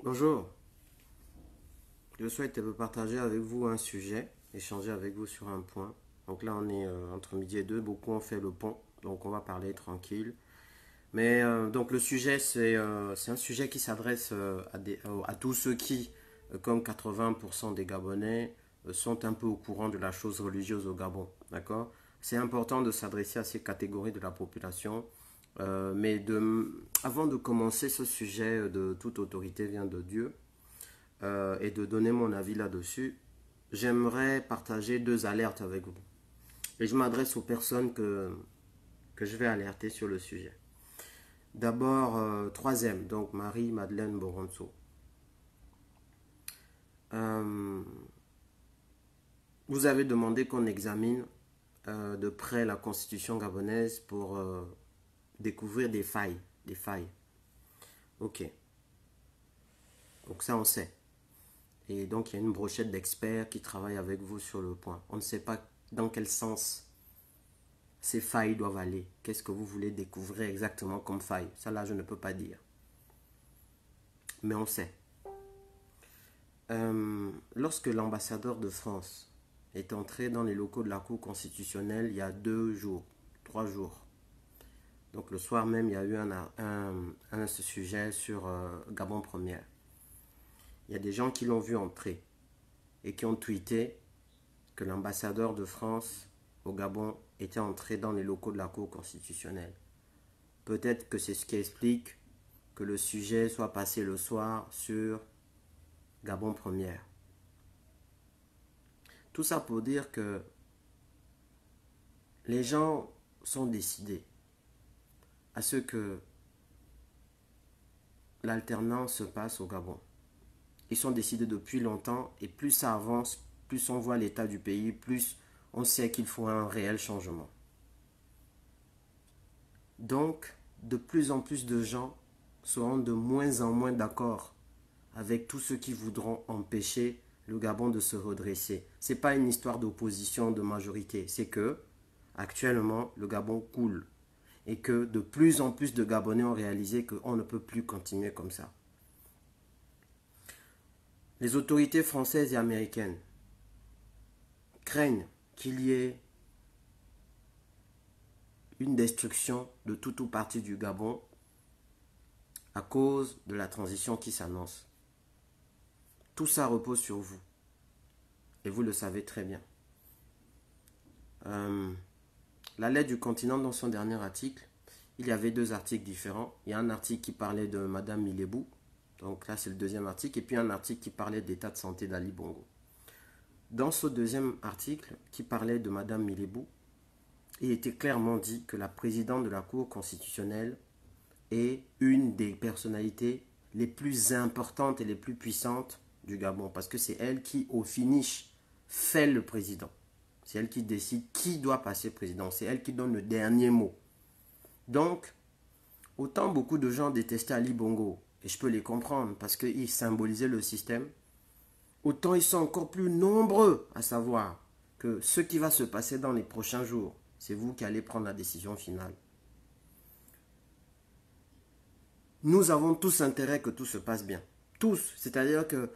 Bonjour, je souhaite partager avec vous un sujet, échanger avec vous sur un point. Donc là, on est entre midi et deux, beaucoup ont fait le pont, donc on va parler tranquille. Mais donc le sujet, c'est un sujet qui s'adresse à tous ceux qui, comme 80% des Gabonais, sont un peu au courant de la chose religieuse au Gabon. D'accord? C'est important de s'adresser à ces catégories de la population. Avant de commencer, ce sujet de toute autorité vient de Dieu et de donner mon avis là-dessus, j'aimerais partager deux alertes avec vous. Et je m'adresse aux personnes que je vais alerter sur le sujet. D'abord, troisième, donc Marie-Madeleine Boronso. Euh, Vous avez demandé qu'on examine de près la constitution gabonaise pour découvrir des failles. Des failles. Ok. Donc ça, on sait. Et donc, il y a une brochette d'experts qui travaillent avec vous sur le point. On ne sait pas dans quel sens ces failles doivent aller. Qu'est-ce que vous voulez découvrir exactement comme faille? Ça, là, je ne peux pas dire. Mais on sait. Lorsque l'ambassadeur de France est entré dans les locaux de la Cour constitutionnelle il y a 2 jours, 3 jours, donc le soir même, il y a eu un sujet sur Gabon Première. Il y a des gens qui l'ont vu entrer et qui ont tweeté que l'ambassadeur de France au Gabon était entré dans les locaux de la Cour constitutionnelle. Peut-être que c'est ce qui explique que le sujet soit passé le soir sur Gabon Première. Tout ça pour dire que les gens sont décidés à ce que l'alternance se passe au Gabon. Ils sont décidés depuis longtemps et plus ça avance, plus on voit l'état du pays, plus on sait qu'il faut un réel changement. Donc, de plus en plus de gens seront de moins en moins d'accord avec tous ceux qui voudront empêcher le Gabon de se redresser. Ce n'est pas une histoire d'opposition, de majorité. C'est que, actuellement, le Gabon coule. Et que de plus en plus de Gabonais ont réalisé qu'on ne peut plus continuer comme ça. Les autorités françaises et américaines craignent qu'il y ait une destruction de tout ou partie du Gabon à cause de la transition qui s'annonce. Tout ça repose sur vous. Et vous le savez très bien. La lettre du continent, dans son dernier article, il y avait 2 articles différents. Il y a un article qui parlait de Madame Milebou. Donc là, c'est le deuxième article. Et puis un article qui parlait de l'état de santé d'Ali Bongo. Dans ce deuxième article qui parlait de Madame Milebou, il était clairement dit que la présidente de la Cour constitutionnelle est une des personnalités les plus importantes et les plus puissantes du Gabon. Parce que c'est elle qui, au finish, fait le président. C'est elle qui décide qui doit passer président. C'est elle qui donne le dernier mot. Donc, autant beaucoup de gens détestaient Ali Bongo, et je peux les comprendre parce qu'il symbolisait le système, autant ils sont encore plus nombreux à savoir que ce qui va se passer dans les prochains jours, c'est vous qui allez prendre la décision finale. Nous avons tous intérêt que tout se passe bien. Tous. C'est-à-dire que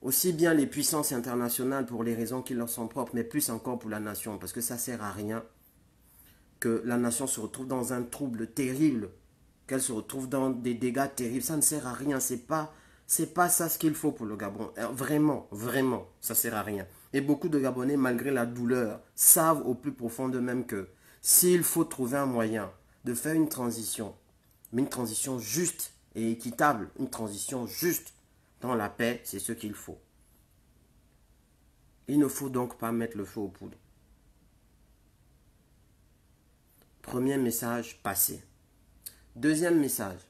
aussi bien les puissances internationales pour les raisons qui leur sont propres, mais plus encore pour la nation, parce que ça ne sert à rien que la nation se retrouve dans un trouble terrible, qu'elle se retrouve dans des dégâts terribles. Ça ne sert à rien. C'est pas ça ce qu'il faut pour le Gabon. Vraiment, vraiment, ça ne sert à rien. Et beaucoup de Gabonais, malgré la douleur, savent au plus profond d'eux-mêmes que s'il faut trouver un moyen de faire une transition, mais une transition juste et équitable, une transition juste dans la paix, c'est ce qu'il faut. Il ne faut donc pas mettre le feu aux poudres. Premier message passé. Deuxième message.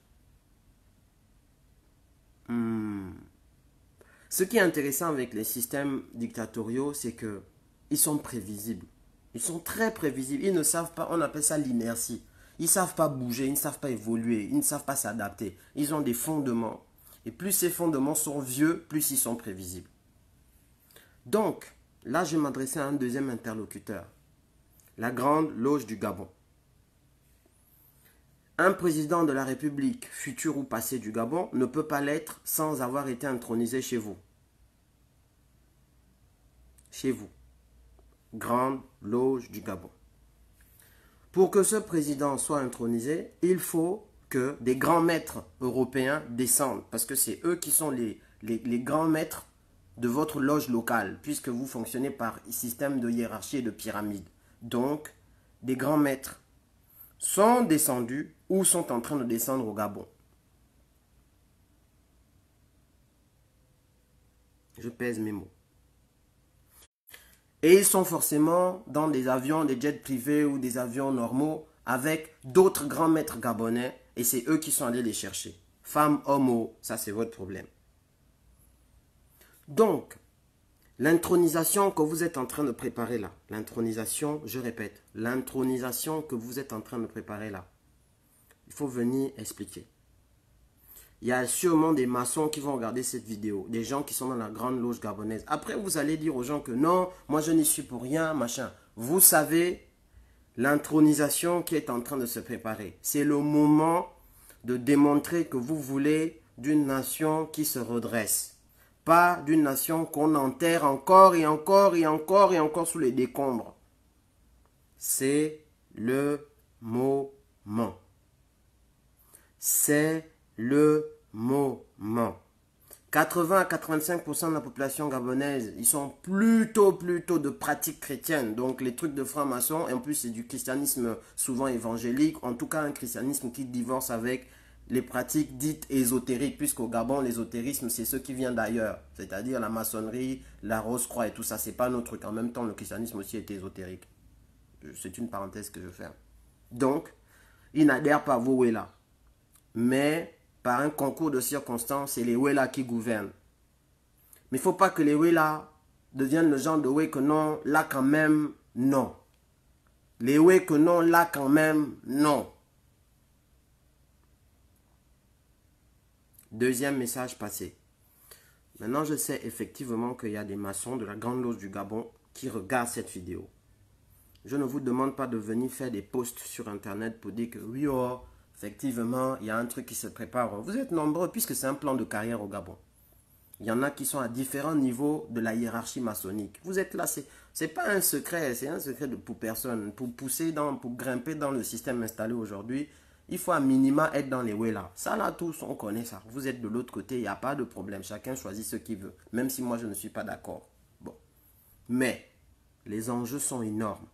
Ce qui est intéressant avec les systèmes dictatoriaux, c'est que ils sont prévisibles. Ils sont très prévisibles. Ils ne savent pas, on appelle ça l'inertie. Ils ne savent pas bouger, ils ne savent pas évoluer, ils ne savent pas s'adapter. Ils ont des fondements. Et plus ces fondements sont vieux, plus ils sont prévisibles. Donc, là, je vais m'adresser à un deuxième interlocuteur. La grande loge du Gabon. Un président de la République, futur ou passé du Gabon, ne peut pas l'être sans avoir été intronisé chez vous. Chez vous. Grande loge du Gabon. Pour que ce président soit intronisé, il faut que des grands maîtres européens descendent. Parce que c'est eux qui sont les grands maîtres de votre loge locale, puisque vous fonctionnez par système de hiérarchie et de pyramide. Donc, des grands maîtres sont descendus ou sont en train de descendre au Gabon. Je pèse mes mots. Et ils sont forcément dans des avions, des jets privés ou des avions normaux avec d'autres grands maîtres gabonais et c'est eux qui sont allés les chercher. Femmes, hommes, ça c'est votre problème. Donc, l'intronisation que vous êtes en train de préparer là, l'intronisation, je répète, l'intronisation que vous êtes en train de préparer là, il faut venir expliquer. Il y a sûrement des maçons qui vont regarder cette vidéo, des gens qui sont dans la grande loge gabonaise. Après, vous allez dire aux gens que non, moi je n'y suis pour rien, machin. Vous savez, l'intronisation qui est en train de se préparer, c'est le moment de démontrer que vous voulez d'une nation qui se redresse. Pas d'une nation qu'on enterre encore et encore et encore et encore sous les décombres. C'est le moment. C'est le moment. 80 à 85% de la population gabonaise, ils sont plutôt de pratiques chrétiennes. Donc les trucs de francs-maçons, et en plus c'est du christianisme souvent évangélique, en tout cas un christianisme qui divorce avec les pratiques dites ésotériques, puisqu'au Gabon, l'ésotérisme, c'est ce qui vient d'ailleurs. C'est-à-dire la maçonnerie, la rose-croix et tout ça, c'est pas notre truc. En même temps, le christianisme aussi est ésotérique. C'est une parenthèse que je fais. Donc, ils n'adhèrent pas à vos Wela. Mais par un concours de circonstances, c'est les Wela qui gouvernent. Mais il ne faut pas que les Wela deviennent le genre de Wé que non, là quand même, non. Les Wé que non, là quand même, non. Deuxième message passé. Maintenant, je sais effectivement qu'il y a des maçons de la Grande Loge du Gabon qui regardent cette vidéo. Je ne vous demande pas de venir faire des posts sur Internet pour dire que oui, oh, effectivement, il y a un truc qui se prépare. Vous êtes nombreux puisque c'est un plan de carrière au Gabon. Il y en a qui sont à différents niveaux de la hiérarchie maçonnique. Vous êtes là, c'est pas un secret, c'est un secret pour personne. Pour grimper dans le système installé aujourd'hui, il faut à minima être dans les Wela. Ça là, tous, on connaît ça. Vous êtes de l'autre côté, il n'y a pas de problème. Chacun choisit ce qu'il veut. Même si moi, je ne suis pas d'accord. Bon. Mais, les enjeux sont énormes.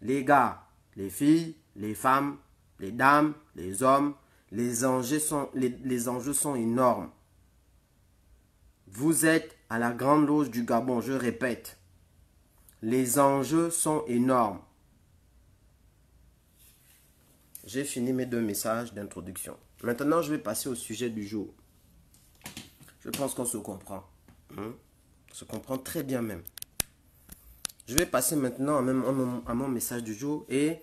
Les gars, les filles, les femmes, les dames, les hommes, les enjeux sont énormes. Vous êtes à la Grande Loge du Gabon, je répète. Les enjeux sont énormes. J'ai fini mes 2 messages d'introduction. Maintenant, je vais passer au sujet du jour. Je pense qu'on se comprend. On se comprend très bien même. Je vais passer maintenant à mon message du jour et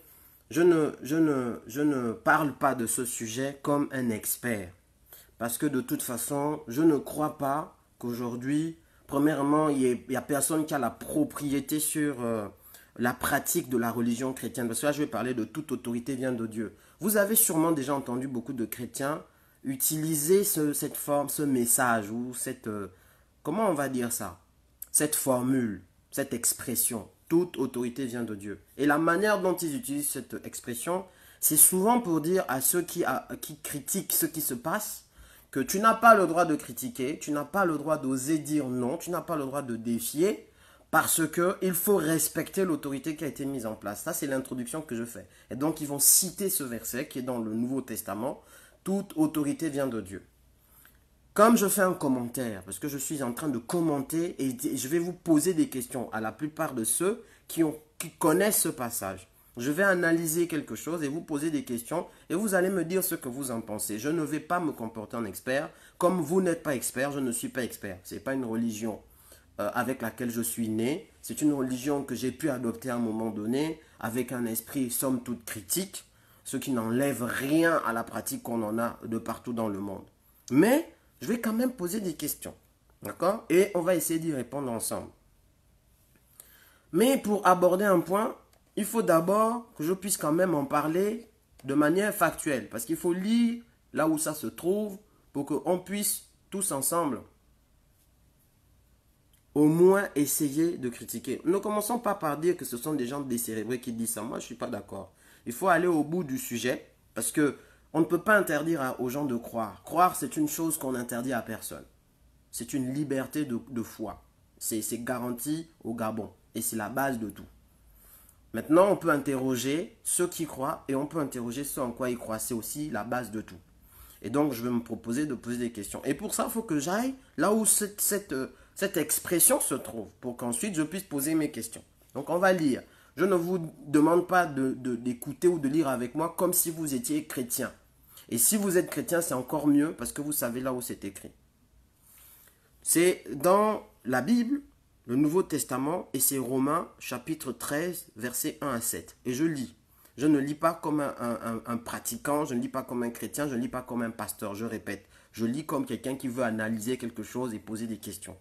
je ne parle pas de ce sujet comme un expert. Parce que de toute façon, je ne crois pas qu'aujourd'hui, premièrement, il n'y a personne qui a la propriété sur la pratique de la religion chrétienne. Parce que là, je vais parler de toute autorité vient de Dieu. Vous avez sûrement déjà entendu beaucoup de chrétiens utiliser cette forme, ce message ou cette... comment on va dire ça? Cette formule, cette expression. Toute autorité vient de Dieu. Et la manière dont ils utilisent cette expression, c'est souvent pour dire à ceux qui critiquent ce qui se passe, que tu n'as pas le droit de critiquer, tu n'as pas le droit d'oser dire non, tu n'as pas le droit de défier, parce qu'il faut respecter l'autorité qui a été mise en place. Ça, c'est l'introduction que je fais. Et donc, ils vont citer ce verset qui est dans le Nouveau Testament. Toute autorité vient de Dieu. Comme je fais un commentaire, parce que je suis en train de commenter et je vais vous poser des questions à la plupart de ceux qui connaissent ce passage. Je vais analyser quelque chose et vous poser des questions et vous allez me dire ce que vous en pensez. Je ne vais pas me comporter en expert. Comme vous n'êtes pas expert, je ne suis pas expert. Ce n'est pas une religion avec laquelle je suis né. C'est une religion que j'ai pu adopter à un moment donné avec un esprit somme toute critique, ce qui n'enlève rien à la pratique qu'on en a de partout dans le monde. Mais je vais quand même poser des questions, d'accord? Et on va essayer d'y répondre ensemble. Mais pour aborder un point, il faut d'abord que je puisse quand même en parler de manière factuelle. Parce qu'il faut lire là où ça se trouve pour qu'on puisse tous ensemble au moins essayer de critiquer. Ne commençons pas par dire que ce sont des gens décérébrés qui disent ça. Moi, je ne suis pas d'accord. Il faut aller au bout du sujet parce que on ne peut pas interdire aux gens de croire. Croire, c'est une chose qu'on interdit à personne. C'est une liberté de foi. C'est garanti au Gabon. Et c'est la base de tout. Maintenant, on peut interroger ceux qui croient et on peut interroger ceux en quoi ils croient. C'est aussi la base de tout. Et donc, je vais me proposer de poser des questions. Et pour ça, il faut que j'aille là où cette expression se trouve pour qu'ensuite je puisse poser mes questions. Donc, on va lire. Je ne vous demande pas d'écouter ou de lire avec moi comme si vous étiez chrétien. Et si vous êtes chrétien, c'est encore mieux parce que vous savez là où c'est écrit. C'est dans la Bible, le Nouveau Testament, et c'est Romains chapitre 13, versets 1 à 7. Et je lis. Je ne lis pas comme un pratiquant, je ne lis pas comme un chrétien, je ne lis pas comme un pasteur, je répète. Je lis comme quelqu'un qui veut analyser quelque chose et poser des questions.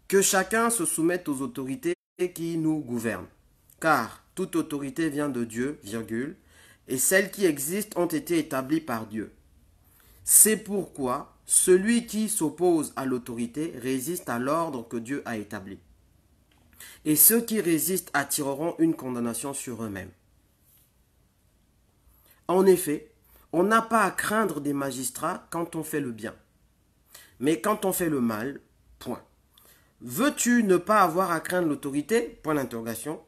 Que chacun se soumette aux autorités qui nous gouvernent. Car toute autorité vient de Dieu, virgule, et celles qui existent ont été établies par Dieu. C'est pourquoi celui qui s'oppose à l'autorité résiste à l'ordre que Dieu a établi. Et ceux qui résistent attireront une condamnation sur eux-mêmes. En effet, on n'a pas à craindre des magistrats quand on fait le bien. Mais quand on fait le mal, point. Veux-tu ne pas avoir à craindre l'autorité? Point d'interrogation.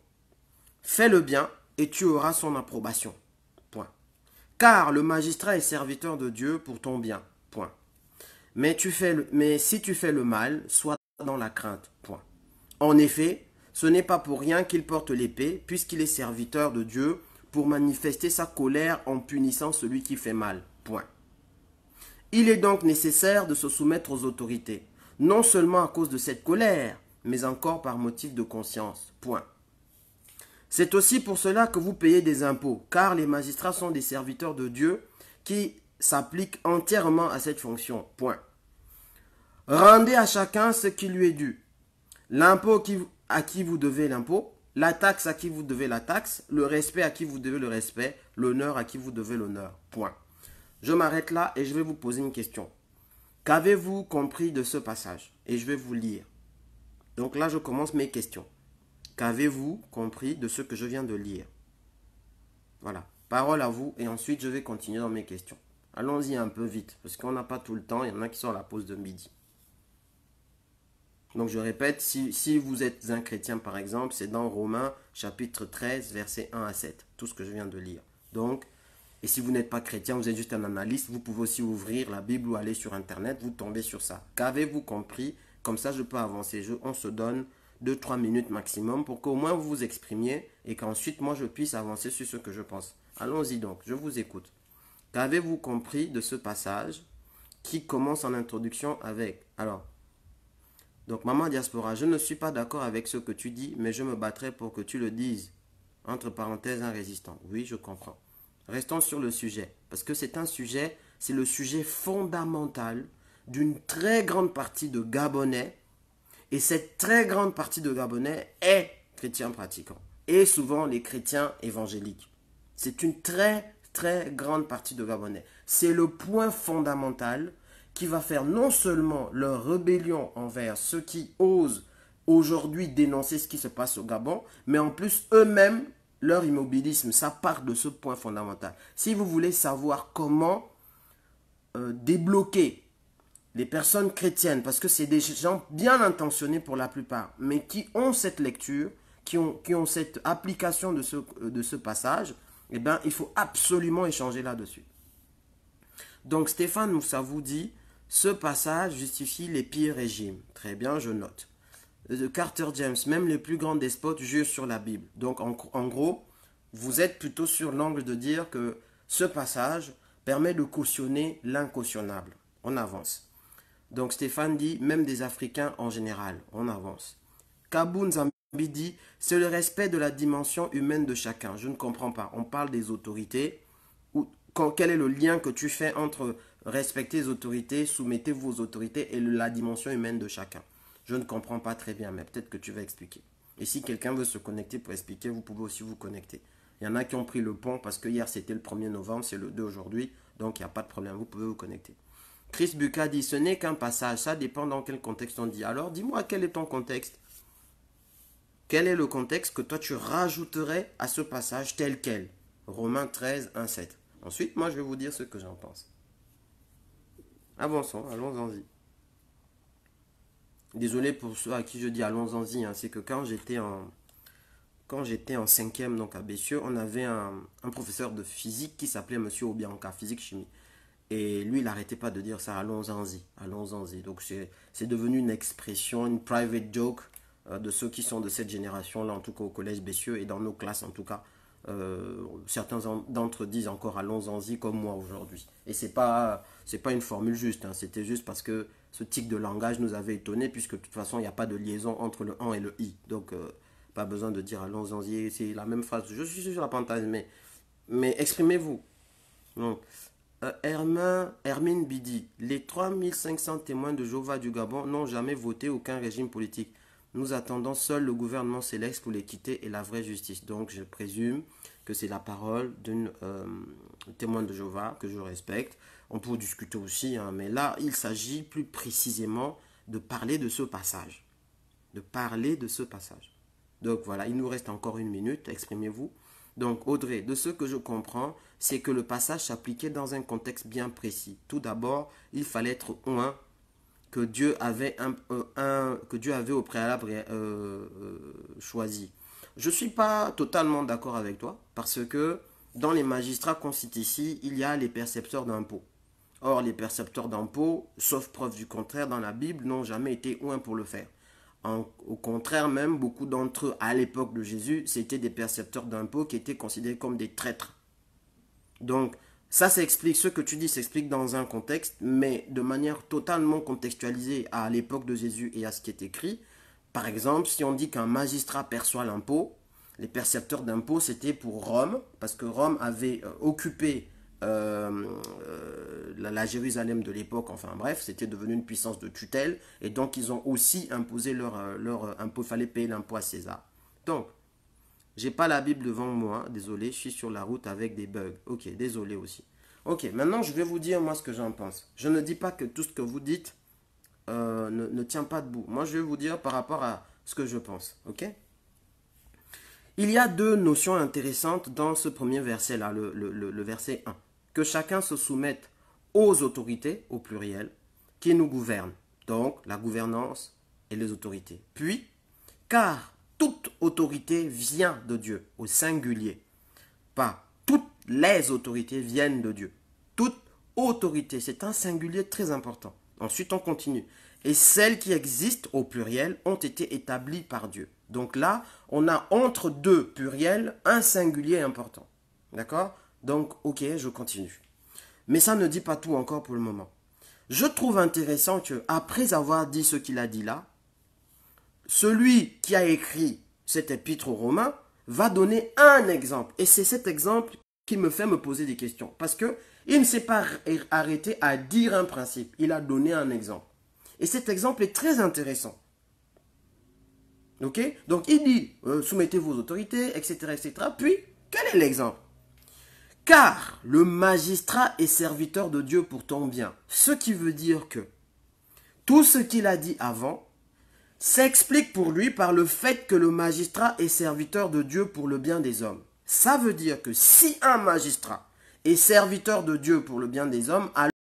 Fais le bien et tu auras son approbation. Point. Car le magistrat est serviteur de Dieu pour ton bien. Point. Mais si tu fais le mal, sois dans la crainte. Point. En effet, ce n'est pas pour rien qu'il porte l'épée, puisqu'il est serviteur de Dieu pour manifester sa colère en punissant celui qui fait mal. Point. Il est donc nécessaire de se soumettre aux autorités, non seulement à cause de cette colère, mais encore par motif de conscience. Point. C'est aussi pour cela que vous payez des impôts, car les magistrats sont des serviteurs de Dieu qui s'appliquent entièrement à cette fonction. Point. Rendez à chacun ce qui lui est dû. L'impôt à qui vous devez l'impôt, la taxe à qui vous devez la taxe, le respect à qui vous devez le respect, l'honneur à qui vous devez l'honneur. Point. Je m'arrête là et je vais vous poser une question. Qu'avez-vous compris de ce passage? Et je vais vous lire. Donc là, je commence mes questions. Qu'avez-vous compris de ce que je viens de lire? Voilà. Parole à vous et ensuite je vais continuer dans mes questions. Allons-y un peu vite parce qu'on n'a pas tout le temps. Il y en a qui sont à la pause de midi. Donc je répète, si vous êtes un chrétien par exemple, c'est dans Romains chapitre 13, versets 1 à 7. Tout ce que je viens de lire. Donc, et si vous n'êtes pas chrétien, vous êtes juste un analyste, vous pouvez aussi ouvrir la Bible ou aller sur Internet, vous tombez sur ça. Qu'avez-vous compris? Comme ça, je peux avancer. On se donne 2-3 minutes maximum pour qu'au moins vous vous exprimiez et qu'ensuite, moi, je puisse avancer sur ce que je pense. Allons-y donc, je vous écoute. Qu'avez-vous compris de ce passage qui commence en introduction avec... Alors, donc, Maman Diaspora, je ne suis pas d'accord avec ce que tu dis, mais je me battrai pour que tu le dises. Entre parenthèses, un résistant. Oui, je comprends. Restons sur le sujet, parce que c'est le sujet fondamental d'une très grande partie de Gabonais, et cette très grande partie de Gabonais est chrétien pratiquant, et souvent les chrétiens évangéliques. C'est une très, très grande partie de Gabonais. C'est le point fondamental qui va faire non seulement leur rébellion envers ceux qui osent aujourd'hui dénoncer ce qui se passe au Gabon, mais en plus eux-mêmes, leur immobilisme, ça part de ce point fondamental. Si vous voulez savoir comment débloquer les personnes chrétiennes, parce que c'est des gens bien intentionnés pour la plupart, mais qui ont cette lecture, qui ont cette application de ce passage, eh bien, il faut absolument échanger là-dessus. Donc, Stéphane Moussa vous dit, ce passage justifie les pires régimes. Très bien, je note. De Carter James, même les plus grands despotes jurent sur la Bible. Donc en gros, vous êtes plutôt sur l'angle de dire que ce passage permet de cautionner l'incautionnable. On avance. Donc Stéphane dit, même des Africains en général. On avance. Kaboun Zambi dit, c'est le respect de la dimension humaine de chacun. Je ne comprends pas. On parle des autorités. Quel est le lien que tu fais entre respecter les autorités, soumettez vos autorités et la dimension humaine de chacun? Je ne comprends pas très bien, mais peut-être que tu vas expliquer. Et si quelqu'un veut se connecter pour expliquer, vous pouvez aussi vous connecter. Il y en a qui ont pris le pont parce que hier c'était le 1er novembre, c'est le 2 aujourd'hui. Donc il n'y a pas de problème, vous pouvez vous connecter. Chris Buka dit, ce n'est qu'un passage, ça dépend dans quel contexte on dit. Alors dis-moi quel est ton contexte. Quel est le contexte que toi tu rajouterais à ce passage tel quel? Romains 13, 1, 7. Ensuite, moi je vais vous dire ce que j'en pense. Avançons, allons-y. Désolé pour ceux à qui je dis allons-y, hein, c'est que quand j'étais en 5e, donc à Bessieux, on avait un professeur de physique qui s'appelait Monsieur Obianka, physique-chimie. Et lui, il n'arrêtait pas de dire ça, allons-y, allons-y. Donc c'est devenu une expression, une private joke de ceux qui sont de cette génération-là, en tout cas au collège Bessieux et dans nos classes en tout cas. Certains d'entre eux disent encore allons-y comme moi aujourd'hui. Et c'est pas une formule juste, hein, c'était juste parce que ce tic de langage nous avait étonnés puisque de toute façon il n'y a pas de liaison entre le en et le i. Donc pas besoin de dire allons-y, c'est la même phrase. Je suis sur la pantalla, mais exprimez-vous. Donc, Hermine Bidi, les 3500 témoins de Jéhovah du Gabon n'ont jamais voté aucun régime politique. Nous attendons seul le gouvernement céleste pour l'équité et la vraie justice. Donc je présume que c'est la parole d'un témoin de Jéhovah que je respecte. On peut discuter aussi, hein, mais là il s'agit plus précisément de parler de ce passage. De parler de ce passage. Donc voilà, il nous reste encore 1 minute, exprimez-vous. Donc Audrey, de ce que je comprends, c'est que le passage s'appliquait dans un contexte bien précis. Tout d'abord, il fallait être un que Dieu avait au préalable choisi. Je ne suis pas totalement d'accord avec toi, parce que dans les magistrats qu'on cite ici, il y a les percepteurs d'impôts. Or, les percepteurs d'impôts, sauf preuve du contraire dans la Bible, n'ont jamais été un pour le faire. Au contraire même, beaucoup d'entre eux, à l'époque de Jésus, c'était des percepteurs d'impôts qui étaient considérés comme des traîtres. Donc, ça s'explique, ce que tu dis s'explique dans un contexte, mais de manière totalement contextualisée à l'époque de Jésus et à ce qui est écrit. Par exemple, si on dit qu'un magistrat perçoit l'impôt, les percepteurs d'impôts, c'était pour Rome, parce que Rome avait occupé la Jérusalem de l'époque, enfin bref, c'était devenu une puissance de tutelle, et donc ils ont aussi imposé leur impôt, il fallait payer l'impôt à César. Donc, j'ai pas la Bible devant moi, désolé, je suis sur la route avec des bugs. Ok, désolé aussi. Ok, maintenant je vais vous dire moi ce que j'en pense. Je ne dis pas que tout ce que vous dites ne tient pas debout. Moi je vais vous dire par rapport à ce que je pense, ok? Il y a 2 notions intéressantes dans ce premier verset-là, le verset 1. Que chacun se soumette aux autorités, au pluriel, qui nous gouvernent. Donc, la gouvernance et les autorités. Puis, car toute autorité vient de Dieu, au singulier. Pas toutes les autorités viennent de Dieu. Toute autorité, c'est un singulier très important. Ensuite, on continue. Et celles qui existent au pluriel ont été établies par Dieu. Donc là, on a entre 2 pluriels un singulier important. D'accord? Donc, ok, je continue. Mais ça ne dit pas tout encore pour le moment. Je trouve intéressant que après avoir dit ce qu'il a dit là, celui qui a écrit cet épître aux Romains va donner un exemple. Et c'est cet exemple qui me fait me poser des questions. Parce qu'il ne s'est pas arrêté à dire un principe. Il a donné un exemple. Et cet exemple est très intéressant. Ok? Donc il dit, soumettez vos autorités, etc., etc. Puis, quel est l'exemple? Car le magistrat est serviteur de Dieu pour ton bien. Ce qui veut dire que tout ce qu'il a dit avant s'explique pour lui par le fait que le magistrat est serviteur de Dieu pour le bien des hommes. Ça veut dire que si un magistrat est serviteur de Dieu pour le bien des hommes, alors